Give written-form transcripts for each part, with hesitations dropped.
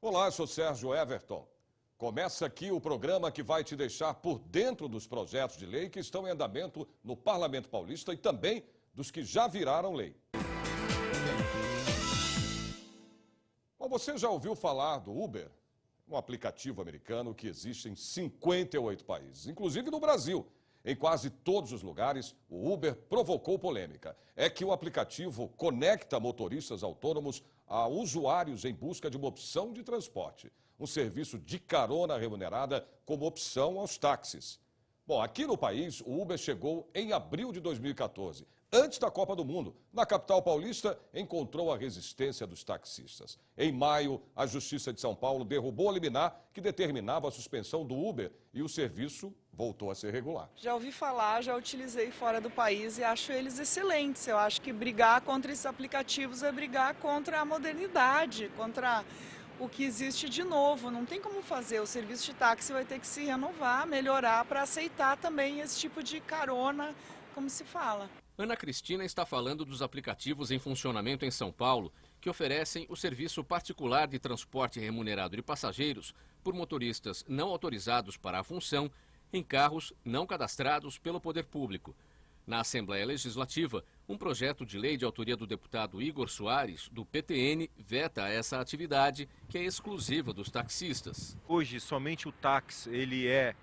Olá, eu sou Sérgio Everton. Começa aqui o programa que vai te deixar por dentro dos projetos de lei que estão em andamento no Parlamento Paulista e também dos que já viraram lei. Bom, você já ouviu falar do Uber? Um aplicativo americano que existe em 58 países, inclusive no Brasil. Em quase todos os lugares, o Uber provocou polêmica. É que o aplicativo conecta motoristas autônomos a usuários em busca de uma opção de transporte. Um serviço de carona remunerada como opção aos táxis. Bom, aqui no país, o Uber chegou em abril de 2014. Antes da Copa do Mundo, na capital paulista, encontrou a resistência dos taxistas. Em maio, a Justiça de São Paulo derrubou a liminar que determinava a suspensão do Uber e o serviço voltou a ser regular. Já ouvi falar, já utilizei fora do país e acho eles excelentes. Eu acho que brigar contra esses aplicativos é brigar contra a modernidade, contra o que existe de novo. Não tem como fazer. O serviço de táxi vai ter que se renovar, melhorar para aceitar também esse tipo de carona, como se fala. Ana Cristina está falando dos aplicativos em funcionamento em São Paulo, que oferecem o serviço particular de transporte remunerado de passageiros por motoristas não autorizados para a função em carros não cadastrados pelo poder público. Na Assembleia Legislativa, um projeto de lei de autoria do deputado Igor Soares, do PTN, veta essa atividade que é exclusiva dos taxistas. Hoje, somente o táxi ele é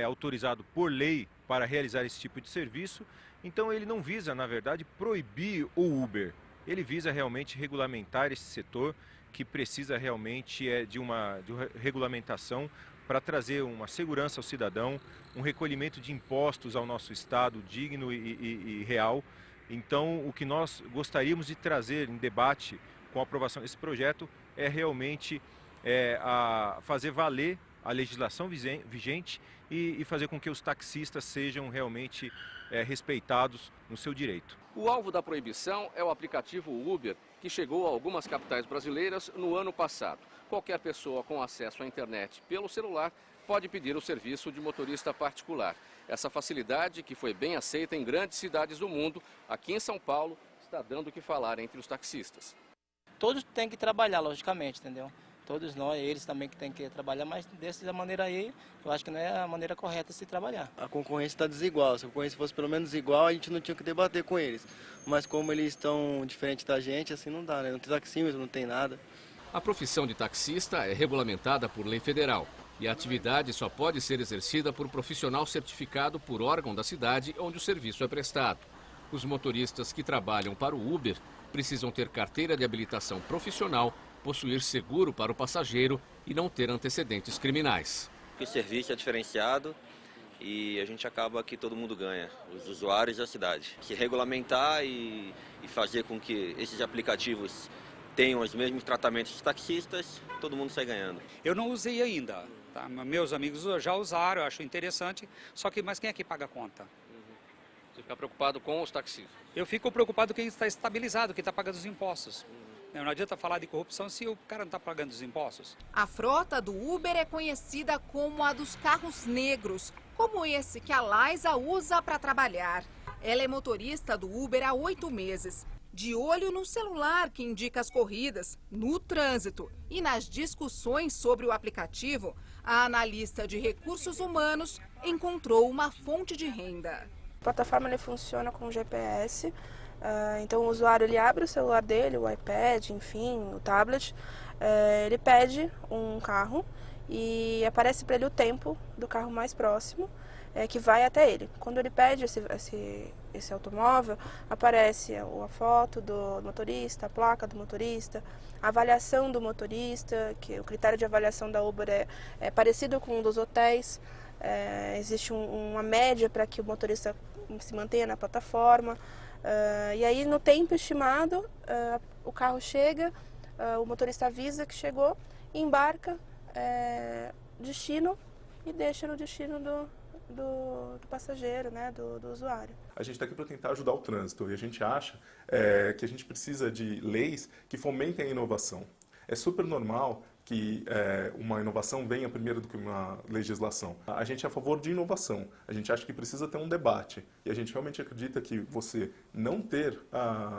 autorizado por lei para realizar esse tipo de serviço. Então ele não visa, na verdade, proibir o Uber. Ele visa realmente regulamentar esse setor que precisa realmente de uma regulamentação para trazer uma segurança ao cidadão, um recolhimento de impostos ao nosso Estado digno e real. Então o que nós gostaríamos de trazer em debate com a aprovação desse projeto é realmente fazer valer a legislação vigente e fazer com que os taxistas sejam realmente respeitados no seu direito. O alvo da proibição é o aplicativo Uber, que chegou a algumas capitais brasileiras no ano passado. Qualquer pessoa com acesso à internet pelo celular pode pedir o serviço de motorista particular. Essa facilidade, que foi bem aceita em grandes cidades do mundo, aqui em São Paulo, está dando o que falar entre os taxistas. Todos têm que trabalhar, logicamente, entendeu? Todos nós, eles também que têm que trabalhar, mas dessa maneira aí, eu acho que não é a maneira correta de se trabalhar. A concorrência está desigual. Se a concorrência fosse pelo menos igual, a gente não tinha que debater com eles. Mas como eles estão diferentes da gente, assim não dá, né? Não tem taxímetro, não tem nada. A profissão de taxista é regulamentada por lei federal e a atividade só pode ser exercida por profissional certificado por órgão da cidade onde o serviço é prestado. Os motoristas que trabalham para o Uber precisam ter carteira de habilitação profissional, possuir seguro para o passageiro e não ter antecedentes criminais. O serviço é diferenciado e a gente acaba que todo mundo ganha, os usuários da cidade. Se regulamentar e fazer com que esses aplicativos tenham os mesmos tratamentos dos taxistas, todo mundo sai ganhando. Eu não usei ainda, tá? Meus amigos já usaram, eu acho interessante, mas quem é que paga a conta? Você fica preocupado com os taxistas? Eu fico preocupado quem está estabilizado, quem está pagando os impostos. Não adianta falar de corrupção se o cara não está pagando os impostos. A frota do Uber é conhecida como a dos carros negros, como esse que a Laisa usa para trabalhar. Ela é motorista do Uber há 8 meses, de olho no celular que indica as corridas, no trânsito e nas discussões sobre o aplicativo, a analista de recursos humanos encontrou uma fonte de renda. A plataforma ele funciona com GPS. Então o usuário ele abre o celular dele, o iPad, enfim, o tablet, ele pede um carro e aparece para ele o tempo do carro mais próximo que vai até ele. Quando ele pede esse automóvel, aparece a foto do motorista, a placa do motorista, a avaliação do motorista, que o critério de avaliação da Uber é parecido com o dos hotéis. Existe uma média para que o motorista se mantenha na plataforma. E aí, no tempo estimado, o carro chega, o motorista avisa que chegou, embarca, destino e deixa no destino do passageiro, né, do usuário. A gente está aqui para tentar ajudar o trânsito e a gente acha que a gente precisa de leis que fomentem a inovação. É super normal que uma inovação venha primeiro do que uma legislação. A gente é a favor de inovação, a gente acha que precisa ter um debate e a gente realmente acredita que você não ter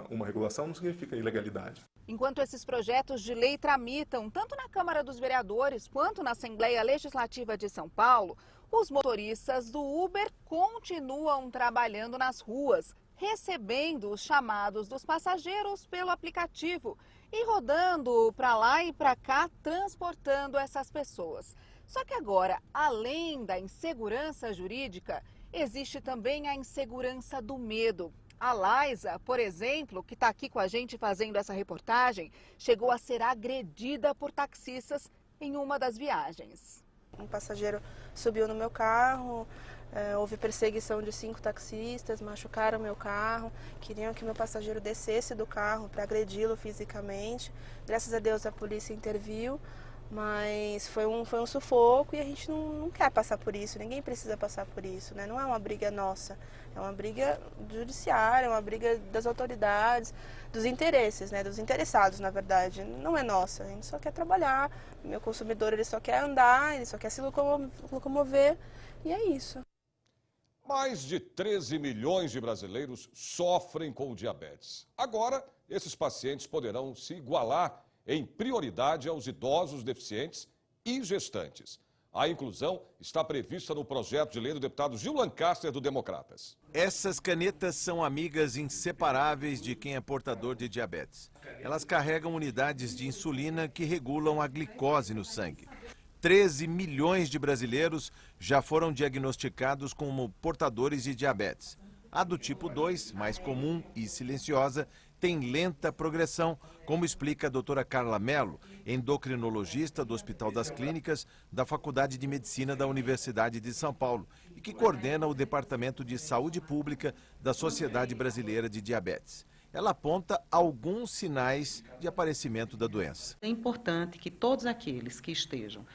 uma regulação não significa ilegalidade. Enquanto esses projetos de lei tramitam tanto na Câmara dos Vereadores quanto na Assembleia Legislativa de São Paulo, os motoristas do Uber continuam trabalhando nas ruas, recebendo os chamados dos passageiros pelo aplicativo e rodando para lá e para cá, transportando essas pessoas. Só que agora, além da insegurança jurídica, existe também a insegurança do medo. A Laisa, por exemplo, que está aqui com a gente fazendo essa reportagem, chegou a ser agredida por taxistas em uma das viagens. Um passageiro subiu no meu carro, houve perseguição de 5 taxistas, machucaram meu carro, queriam que meu passageiro descesse do carro para agredi-lo fisicamente. Graças a Deus a polícia interviu, mas foi um sufoco e a gente não quer passar por isso, ninguém precisa passar por isso, né? Não é uma briga nossa, é uma briga judiciária, é uma briga das autoridades, dos interesses, né? Dos interessados, na verdade. Não é nossa, a gente só quer trabalhar, o meu consumidor ele só quer andar, ele só quer se locomover e é isso. Mais de 13 milhões de brasileiros sofrem com o diabetes. Agora, esses pacientes poderão se igualar em prioridade aos idosos deficientes e gestantes. A inclusão está prevista no projeto de lei do deputado Gil Lancaster, do Democratas. Essas canetas são amigas inseparáveis de quem é portador de diabetes. Elas carregam unidades de insulina que regulam a glicose no sangue. 13 milhões de brasileiros já foram diagnosticados como portadores de diabetes. A do tipo 2, mais comum e silenciosa, tem lenta progressão, como explica a doutora Carla Mello, endocrinologista do Hospital das Clínicas da Faculdade de Medicina da Universidade de São Paulo e que coordena o Departamento de Saúde Pública da Sociedade Brasileira de Diabetes. Ela aponta alguns sinais de aparecimento da doença. É importante que todos aqueles que estejam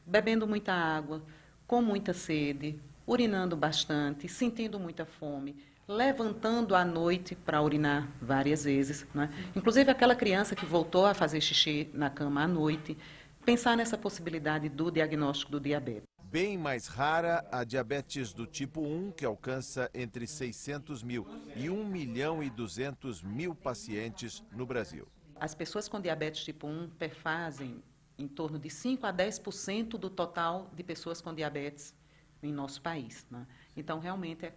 bebendo muita água, com muita sede, urinando bastante, sentindo muita fome, levantando à noite para urinar várias vezes, né? Inclusive aquela criança que voltou a fazer xixi na cama à noite, pensar nessa possibilidade do diagnóstico do diabetes. Bem mais rara a diabetes do tipo 1, que alcança entre 600 mil e 1.200.000 pacientes no Brasil. As pessoas com diabetes tipo 1 perfazem em torno de 5 a 10% do total de pessoas com diabetes em nosso país, né? Então, realmente,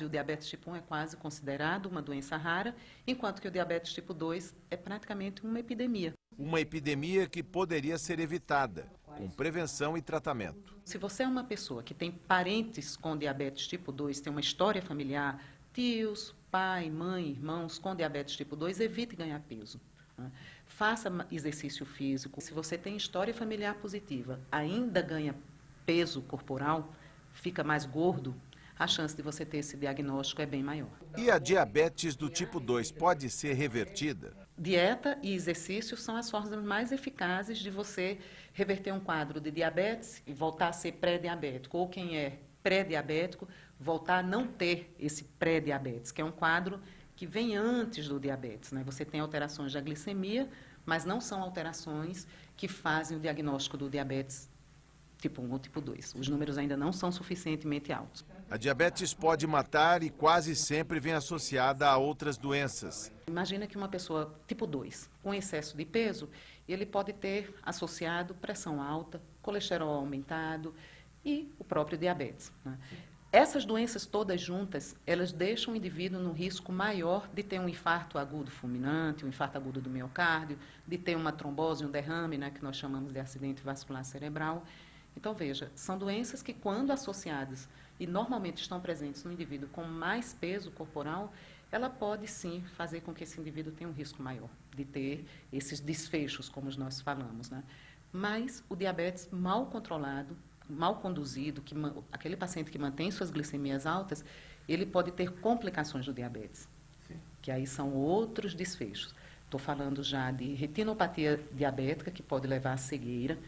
o diabetes tipo 1 é quase considerado uma doença rara, enquanto que o diabetes tipo 2 é praticamente uma epidemia. Uma epidemia que poderia ser evitada, com prevenção e tratamento. Se você é uma pessoa que tem parentes com diabetes tipo 2, tem uma história familiar, tios, pai, mãe, irmãos com diabetes tipo 2, evite ganhar peso, né? Faça exercício físico. Se você tem história familiar positiva, ainda ganha peso corporal, fica mais gordo, a chance de você ter esse diagnóstico é bem maior. E a diabetes do tipo 2 pode ser revertida? Dieta e exercício são as formas mais eficazes de você reverter um quadro de diabetes e voltar a ser pré-diabético, ou quem é pré-diabético, voltar a não ter esse pré-diabetes, que é um quadro que vem antes do diabetes, né? Você tem alterações da glicemia, mas não são alterações que fazem o diagnóstico do diabetes tipo 1 ou tipo 2. Os números ainda não são suficientemente altos. A diabetes pode matar e quase sempre vem associada a outras doenças. Imagina que uma pessoa tipo 2, com excesso de peso, ele pode ter associado pressão alta, colesterol aumentado e o próprio diabetes, né? Essas doenças todas juntas, elas deixam o indivíduo no risco maior de ter um infarto agudo fulminante, um infarto agudo do miocárdio, de ter uma trombose, um derrame, né, que nós chamamos de acidente vascular cerebral. Então, veja, são doenças que, quando associadas e normalmente estão presentes no indivíduo com mais peso corporal, ela pode, sim, fazer com que esse indivíduo tenha um risco maior de ter esses desfechos, como nós falamos, né? Mas o diabetes mal controlado, mal conduzido, aquele paciente que mantém suas glicemias altas, ele pode ter complicações do diabetes, que aí são outros desfechos. Estou falando já de retinopatia diabética, que pode levar à cegueira,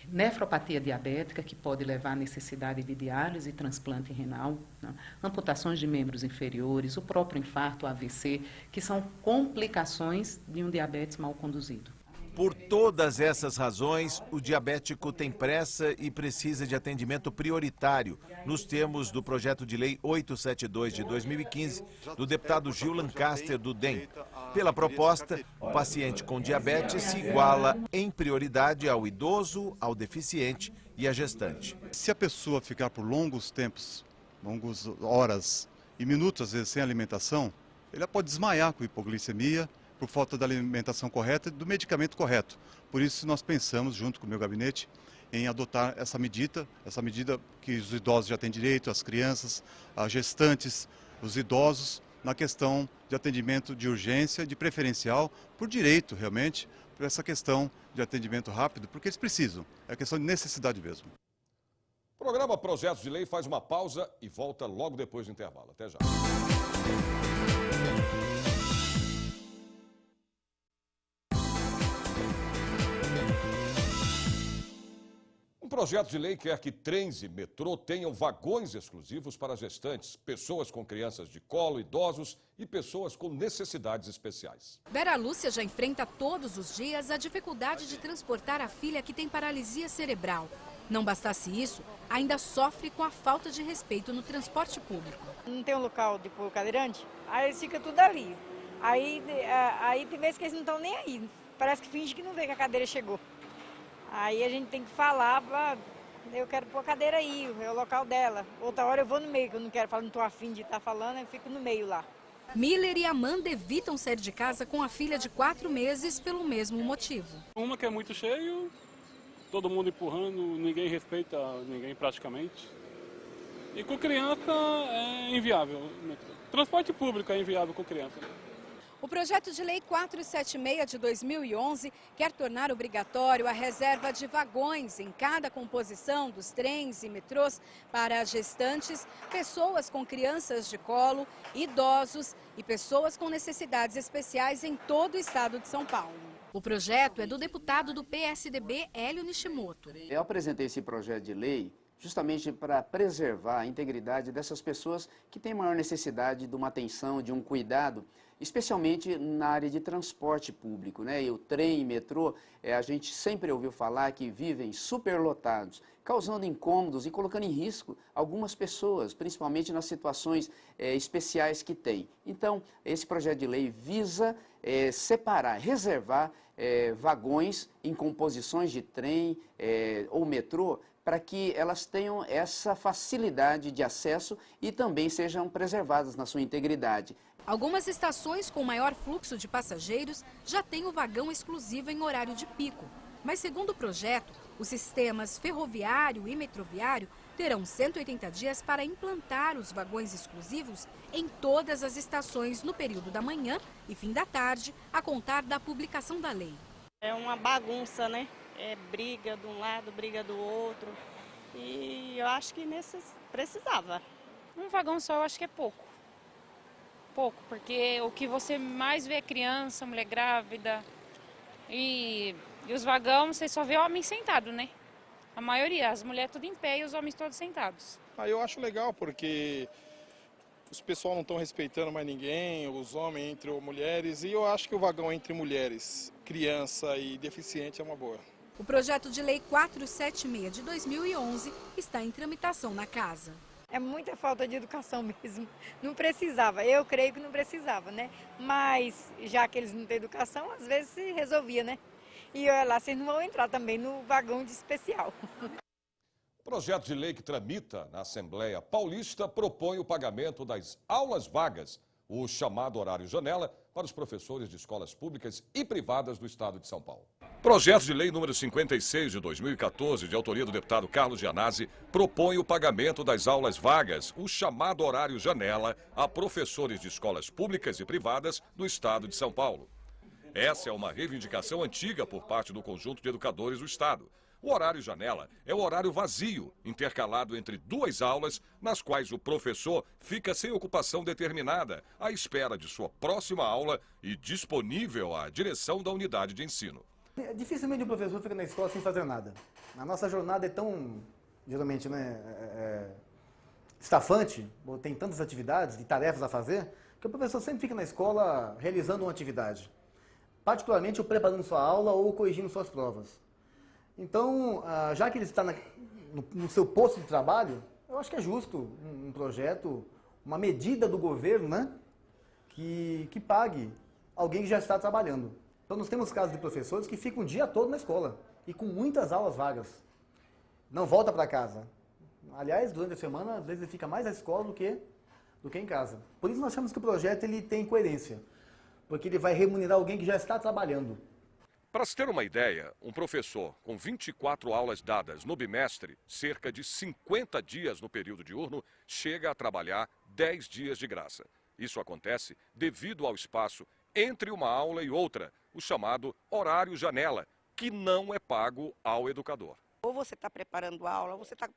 nefropatia diabética, que pode levar à necessidade de diálise e transplante renal, né? Amputações de membros inferiores, o próprio infarto, AVC, que são complicações de um diabetes mal conduzido. Por todas essas razões, o diabético tem pressa e precisa de atendimento prioritário, nos termos do projeto de lei 872 de 2015, do deputado Gil Lancaster, do DEM. Pela proposta, o paciente com diabetes se iguala em prioridade ao idoso, ao deficiente e à gestante. Se a pessoa ficar por longos tempos, longas horas e minutos, às vezes, sem alimentação, ela pode desmaiar com hipoglicemia, por falta da alimentação correta e do medicamento correto. Por isso nós pensamos, junto com o meu gabinete, em adotar essa medida que os idosos já têm direito, as crianças, as gestantes, os idosos, na questão de atendimento de urgência, de preferencial, por direito realmente, por essa questão de atendimento rápido, porque eles precisam, é questão de necessidade mesmo. O programa Projetos de Lei faz uma pausa e volta logo depois do intervalo. Até já. Um projeto de lei quer que trens e metrô tenham vagões exclusivos para gestantes, pessoas com crianças de colo, idosos e pessoas com necessidades especiais. Vera Lúcia já enfrenta todos os dias a dificuldade de transportar a filha que tem paralisia cerebral. Não bastasse isso, ainda sofre com a falta de respeito no transporte público. Não tem um local de pôr cadeirante, aí eles ficam tudo ali. Aí tem vezes que eles não estão nem aí, parece que finge que não vê que a cadeira chegou. Aí a gente tem que falar, eu quero pôr a cadeira aí, é o local dela. Outra hora eu vou no meio, que eu não quero falar, não estou afim de estar falando, eu fico no meio lá. Miller e Amanda evitam sair de casa com a filha de 4 meses pelo mesmo motivo. Uma que é muito cheio, todo mundo empurrando, ninguém respeita ninguém praticamente. E com criança é inviável. Transporte público é inviável com criança. O projeto de lei 476 de 2011 quer tornar obrigatório a reserva de vagões em cada composição dos trens e metrôs para gestantes, pessoas com crianças de colo, idosos e pessoas com necessidades especiais em todo o estado de São Paulo. O projeto é do deputado do PSDB, Hélio Nishimoto. Eu apresentei esse projeto de lei justamente para preservar a integridade dessas pessoas que têm maior necessidade de uma atenção, de um cuidado, especialmente na área de transporte público, né? E o trem e metrô, a gente sempre ouviu falar que vivem superlotados, causando incômodos e colocando em risco algumas pessoas, principalmente nas situações especiais que tem. Então, esse projeto de lei visa separar, reservar vagões em composições de trem ou metrô, para que elas tenham essa facilidade de acesso e também sejam preservadas na sua integridade. Algumas estações com maior fluxo de passageiros já têm o vagão exclusivo em horário de pico. Mas, segundo o projeto, os sistemas ferroviário e metroviário terão 180 dias para implantar os vagões exclusivos em todas as estações no período da manhã e fim da tarde, a contar da publicação da lei. É uma bagunça, né? É briga de um lado, briga do outro. E eu acho que precisava. Um vagão só eu acho que é pouco. Pouco, porque o que você mais vê é criança, mulher grávida. E os vagões você só vê homem sentado, né? A maioria, as mulheres tudo em pé e os homens todos sentados. Eu acho legal porque os pessoal não estão respeitando mais ninguém, os homens entre mulheres. E eu acho que o vagão entre mulheres, criança e deficiente é uma boa. O projeto de lei 476 de 2011 está em tramitação na casa. É muita falta de educação mesmo. Não precisava, eu creio que não precisava, né? Mas já que eles não têm educação, às vezes se resolvia, né? E olha lá, vocês não vão entrar também no vagão de especial. O projeto de lei que tramita na Assembleia Paulista propõe o pagamento das aulas vagas, o chamado horário janela, para os professores de escolas públicas e privadas do estado de São Paulo. Projeto de lei número 56 de 2014, de autoria do deputado Carlos Gianazzi, propõe o pagamento das aulas vagas, o chamado horário janela, a professores de escolas públicas e privadas do estado de São Paulo. Essa é uma reivindicação antiga por parte do conjunto de educadores do estado. O horário janela é o horário vazio, intercalado entre duas aulas, nas quais o professor fica sem ocupação determinada, à espera de sua próxima aula e disponível à direção da unidade de ensino. Dificilmente um professor fica na escola sem fazer nada. A nossa jornada é tão, geralmente, estafante, ou tem tantas atividades e tarefas a fazer, que o professor sempre fica na escola realizando uma atividade. particularmente ou preparando sua aula ou corrigindo suas provas. Então, já que ele está no seu posto de trabalho, eu acho que é justo um projeto, uma medida do governo, né, que pague alguém que já está trabalhando. Então, nós temos casos de professores que ficam o dia todo na escola e com muitas aulas vagas. Não volta para casa. Aliás, durante a semana, às vezes ele fica mais na escola do que em casa. Por isso nós achamos que o projeto ele tem coerência, porque ele vai remunerar alguém que já está trabalhando. Para se ter uma ideia, um professor com 24 aulas dadas no bimestre, cerca de 50 dias no período diurno, chega a trabalhar 10 dias de graça. Isso acontece devido ao espaço entre uma aula e outra, o chamado horário janela, que não é pago ao educador. Ou você está preparando aula, ou você está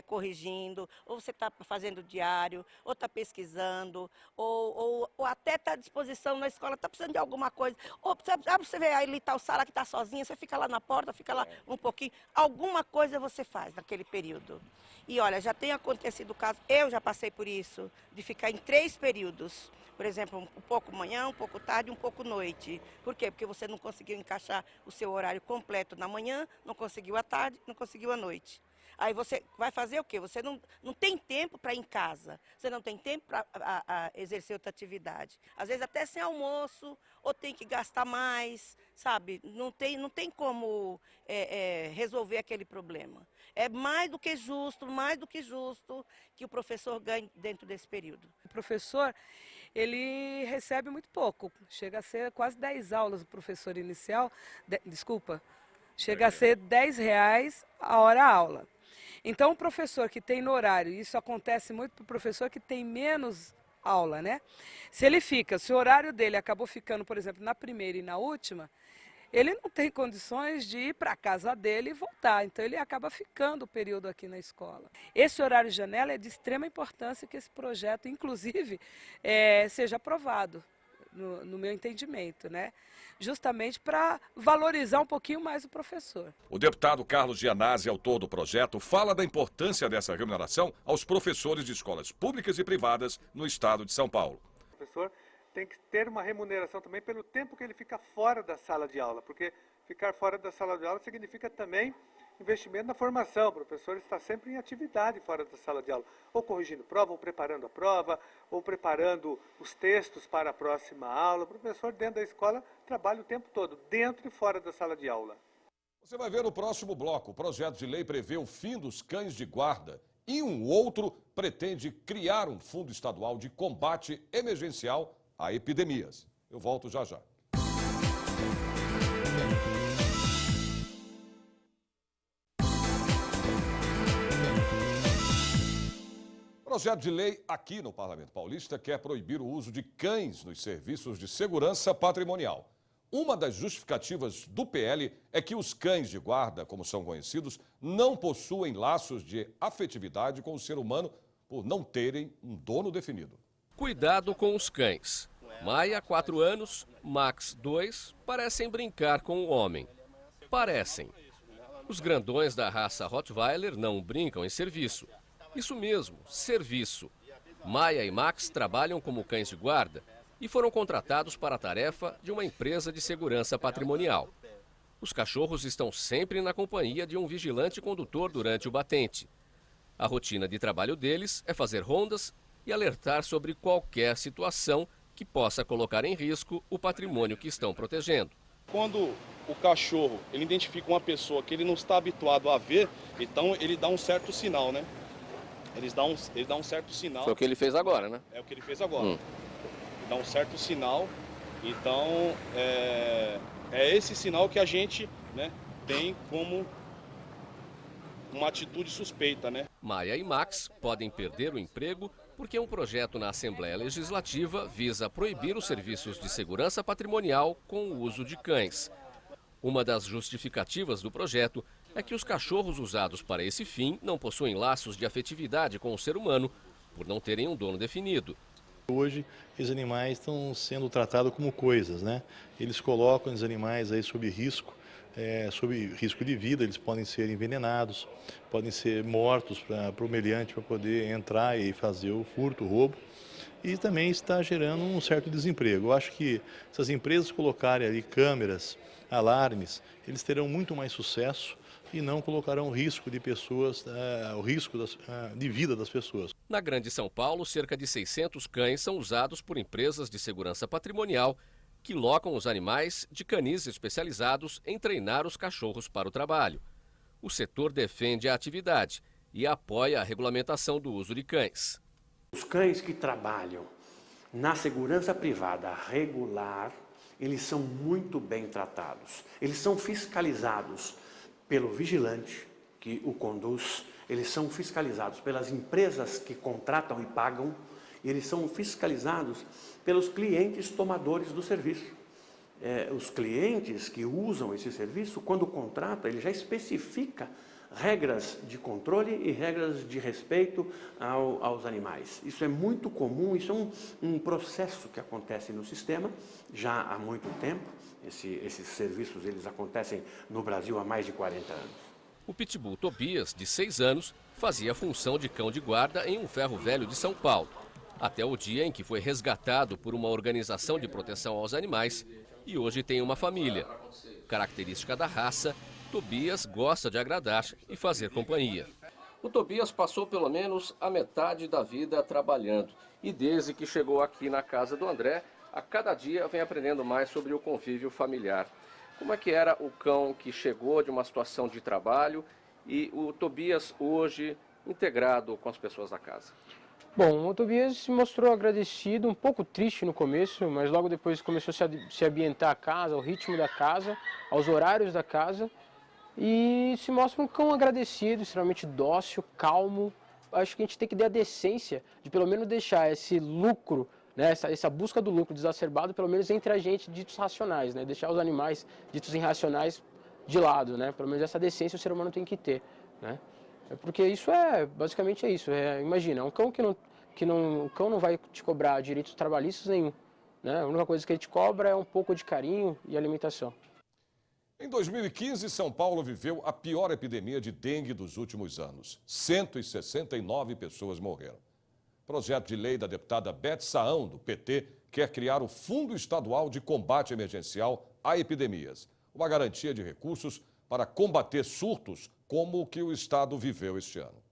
corrigindo, ou você está fazendo diário, ou está pesquisando, ou até está à disposição na escola, está precisando de alguma coisa. Ou você vê ali tal sala que está sozinha, você fica lá na porta, fica lá um pouquinho. Alguma coisa você faz naquele período. E olha, já tem acontecido o caso, eu já passei por isso, de ficar em 3 períodos. Por exemplo, um pouco manhã, um pouco tarde, um pouco noite. Por quê? Porque você não conseguiu encaixar o seu horário completo na manhã, não conseguiu à tarde, não conseguiu à noite. Aí você vai fazer o quê? Você não tem tempo para ir em casa, você não tem tempo para exercer outra atividade. Às vezes até sem almoço, ou tem que gastar mais, sabe? Não tem como resolver aquele problema. É mais do que justo que o professor ganhe dentro desse período. O professor, ele recebe muito pouco, chega a ser quase 10 aulas o professor inicial, chega a ser R$10 a hora aula. Então o professor que tem no horário, isso acontece muito para o professor que tem menos aula, né? Se o horário dele acabou ficando, por exemplo, na primeira e na última, ele não tem condições de ir para a casa dele e voltar, então ele acaba ficando o período aqui na escola. Esse horário janela é de extrema importância que esse projeto, inclusive, seja aprovado, no meu entendimento, né? Justamente para valorizar um pouquinho mais o professor. O deputado Carlos Gianazzi, autor do projeto, fala da importância dessa remuneração aos professores de escolas públicas e privadas no estado de São Paulo. O professor tem que ter uma remuneração também pelo tempo que ele fica fora da sala de aula, porque ficar fora da sala de aula significa também investimento na formação. O professor está sempre em atividade fora da sala de aula, ou corrigindo prova, ou preparando a prova, ou preparando os textos para a próxima aula. O professor dentro da escola trabalha o tempo todo, dentro e fora da sala de aula. Você vai ver no próximo bloco. O projeto de lei prevê o fim dos cães de guarda e um outro pretende criar um fundo estadual de combate emergencial a epidemias. Eu volto já já. O projeto de lei aqui no Parlamento Paulista quer proibir o uso de cães nos serviços de segurança patrimonial. Uma das justificativas do PL é que os cães de guarda, como são conhecidos, não possuem laços de afetividade com o ser humano por não terem um dono definido. Cuidado com os cães. Maia, 4 anos, Max, 2, parecem brincar com o homem. Parecem. Os grandões da raça Rottweiler não brincam em serviço. Isso mesmo, serviço. Maia e Max trabalham como cães de guarda e foram contratados para a tarefa de uma empresa de segurança patrimonial. Os cachorros estão sempre na companhia de um vigilante condutor durante o batente. A rotina de trabalho deles é fazer rondas e alertar sobre qualquer situação que possa colocar em risco o patrimônio que estão protegendo. Quando o cachorro ele identifica uma pessoa que ele não está habituado a ver, então ele dá um certo sinal, né? Ele dá um certo sinal. Foi o que ele fez agora, né? É o que ele fez agora. Ele dá um certo sinal, então é esse sinal que a gente, né, tem como uma atitude suspeita, né? Maia e Max podem perder o emprego porque um projeto na Assembleia Legislativa visa proibir os serviços de segurança patrimonial com o uso de cães. Uma das justificativas do projeto é que os cachorros usados para esse fim não possuem laços de afetividade com o ser humano, por não terem um dono definido. Hoje, esses animais estão sendo tratados como coisas, né? Eles colocam os animais aí sob risco de vida, eles podem ser envenenados, podem ser mortos para o meliante para poder entrar e fazer o furto, o roubo. e também está gerando um certo desemprego. Eu acho que se as empresas colocarem ali câmeras, alarmes, eles terão muito mais sucesso e não colocarão risco de pessoas, o risco de vida das pessoas. Na Grande São Paulo, cerca de 600 cães são usados por empresas de segurança patrimonial que locam os animais de canis especializados em treinar os cachorros para o trabalho. O setor defende a atividade e apoia a regulamentação do uso de cães. Os cães que trabalham na segurança privada regular, eles são muito bem tratados. Eles são fiscalizados pelo vigilante que o conduz, eles são fiscalizados pelas empresas que contratam e pagam, e eles são fiscalizados pelos clientes tomadores do serviço. Os clientes que usam esse serviço, quando contrata, ele já especifica regras de controle e regras de respeito aos animais. Isso é muito comum, isso é um processo que acontece no sistema já há muito tempo. Esses serviços eles acontecem no Brasil há mais de 40 anos. O pitbull Tobias, de 6 anos, fazia a função de cão de guarda em um ferro velho de São Paulo, até o dia em que foi resgatado por uma organização de proteção aos animais e hoje tem uma família. Característica da raça, Tobias gosta de agradar e fazer companhia. O Tobias passou pelo menos a metade da vida trabalhando e desde que chegou aqui na casa do André, a cada dia vem aprendendo mais sobre o convívio familiar. Como é que era o cão que chegou de uma situação de trabalho e o Tobias hoje integrado com as pessoas da casa? Bom, o Tobias se mostrou agradecido, um pouco triste no começo, mas logo depois começou a se ambientar a casa, ao ritmo da casa, aos horários da casa. E se mostra um cão agradecido, extremamente dócil, calmo. Acho que a gente tem que ter a decência de pelo menos deixar esse lucro, né, essa busca do lucro desacerbado, pelo menos entre a gente ditos racionais, né, deixar os animais ditos irracionais de lado, né, pelo menos essa decência o ser humano tem que ter, né, porque isso basicamente é isso, imagina, um cão o cão não vai te cobrar direitos trabalhistas nenhum, né, a única coisa que ele te cobra é um pouco de carinho e alimentação. Em 2015, São Paulo viveu a pior epidemia de dengue dos últimos anos. 169 pessoas morreram. Projeto de lei da deputada Beth Saão, do PT, quer criar o Fundo Estadual de Combate Emergencial a Epidemias, uma garantia de recursos para combater surtos como o que o Estado viveu este ano.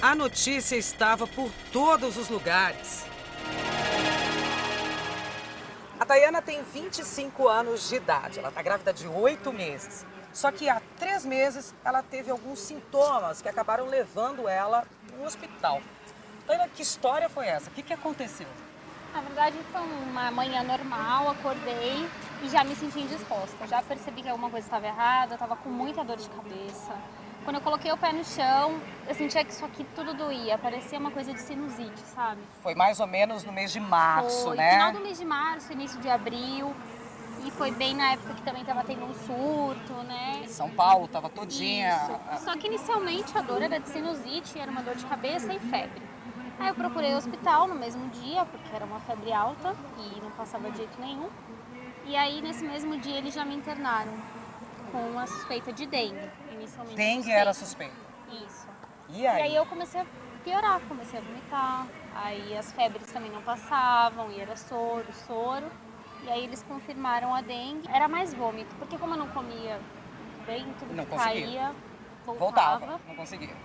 A notícia estava por todos os lugares. A Tayana tem 25 anos de idade, ela está grávida de 8 meses. Só que há 3 meses ela teve alguns sintomas que acabaram levando ela no hospital. Tayana, que história foi essa? O que aconteceu? Na verdade, foi uma manhã normal, acordei e já me senti indisposta. Já percebi que alguma coisa estava errada, eu estava com muita dor de cabeça. Quando eu coloquei o pé no chão, eu sentia que isso aqui tudo doía, parecia uma coisa de sinusite, sabe? Foi mais ou menos no mês de março, foi, né? Final do mês de março, início de abril. E foi bem na época que também estava tendo um surto, né? São Paulo estava todinha. Isso. Só que inicialmente a dor era de sinusite, era uma dor de cabeça e febre. Aí eu procurei o hospital no mesmo dia, porque era uma febre alta e não passava de jeito nenhum. E aí nesse mesmo dia eles já me internaram com a suspeita de dengue. Inicialmente dengue era suspeita? Isso. E aí eu comecei a piorar, comecei a vomitar. Aí as febres também não passavam, e era soro. E aí eles confirmaram a dengue. Era mais vômito, porque como eu não comia bem, tudo não que conseguia. caía, voltava, não conseguia.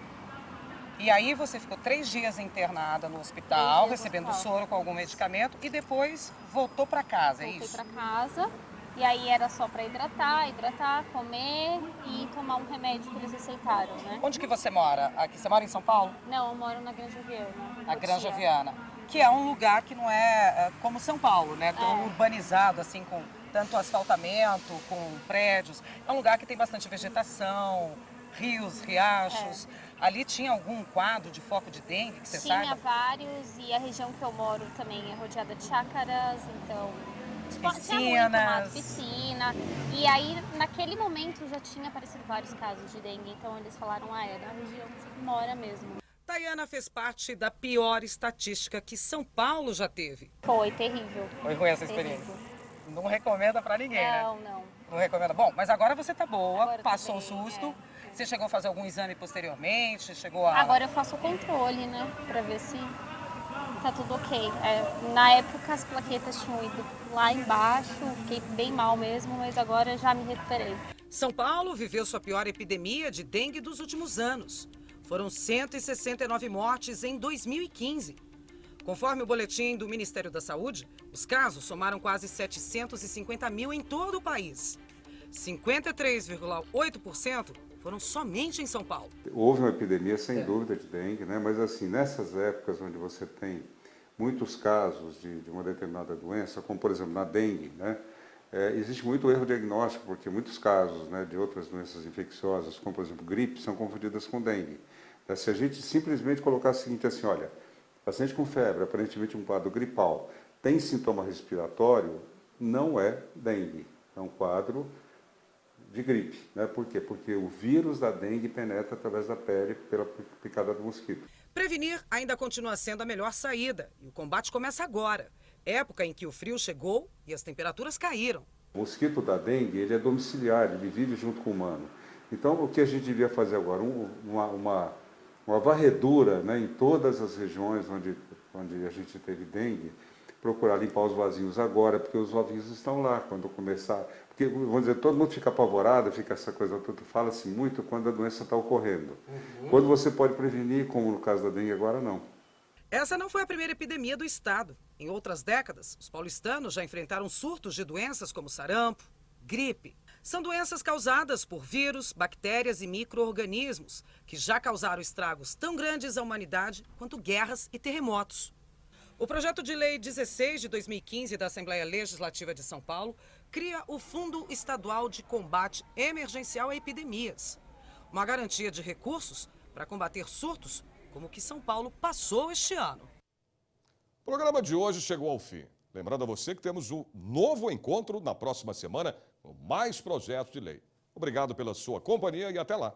E aí você ficou 3 dias internada no hospital, recebendo soro com algum medicamento e depois voltou para casa, é isso? Voltei para casa e aí era só para hidratar, comer e tomar um remédio que eles aceitaram, né? Onde que você mora? Aqui, você mora em São Paulo? Não, eu moro na Granja Viana. Na Granja Viana, que é um lugar que não é como São Paulo, né? Tão urbanizado, assim, com tanto asfaltamento, com prédios. É um lugar que tem bastante vegetação, rios, riachos. Ali tinha algum quadro de foco de dengue que você sabe? Tinha vários e a região que eu moro também é rodeada de chácaras, então tinha muito mato, piscina. E aí naquele momento já tinha aparecido vários casos de dengue, então eles falaram, é na região que você mora mesmo. Tayana fez parte da pior estatística que São Paulo já teve. Foi terrível. Foi ruim essa experiência? Não recomenda pra ninguém, né? Não. Não recomenda. Bom, mas agora você tá boa, agora passou o susto. Você chegou a fazer algum exame posteriormente? Agora eu faço o controle, né? Pra ver se tá tudo ok. Na época as plaquetas tinham ido lá embaixo, fiquei bem mal mesmo, mas agora já me recuperei. São Paulo viveu sua pior epidemia de dengue dos últimos anos. Foram 169 mortes em 2015. Conforme o boletim do Ministério da Saúde, os casos somaram quase 750 mil em todo o país. 53,8% foram somente em São Paulo. Houve uma epidemia, sem dúvida, de dengue, né? Mas assim, nessas épocas onde você tem muitos casos de uma determinada doença, como por exemplo na dengue, né? Existe muito erro diagnóstico, porque muitos casos, né, de outras doenças infecciosas, como por exemplo gripe, são confundidas com dengue. Se a gente simplesmente colocar o seguinte assim, olha, paciente com febre, aparentemente um quadro gripal, tem sintoma respiratório, não é dengue, é um quadro de gripe, né? Por quê? Porque o vírus da dengue penetra através da pele pela picada do mosquito. Prevenir ainda continua sendo a melhor saída e o combate começa agora, época em que o frio chegou e as temperaturas caíram. O mosquito da dengue, ele é domiciliar, ele vive junto com o humano. Então, o que a gente devia fazer agora? Uma varredura, né, em todas as regiões onde a gente teve dengue, procurar limpar os vasinhos agora, porque os ovinhos estão lá quando começar. Porque, vamos dizer, todo mundo fica apavorado, fica essa coisa toda, fala-se muito quando a doença está ocorrendo. Quando você pode prevenir, como no caso da dengue, agora não. Essa não foi a primeira epidemia do estado. Em outras décadas, os paulistanos já enfrentaram surtos de doenças como sarampo, gripe. São doenças causadas por vírus, bactérias e micro-organismos, que já causaram estragos tão grandes à humanidade quanto guerras e terremotos. O projeto de lei 16 de 2015 da Assembleia Legislativa de São Paulo cria o Fundo Estadual de Combate Emergencial a Epidemias, uma garantia de recursos para combater surtos como o que São Paulo passou este ano. O programa de hoje chegou ao fim. Lembrando a você que temos um novo encontro na próxima semana com mais projetos de lei. Obrigado pela sua companhia e até lá.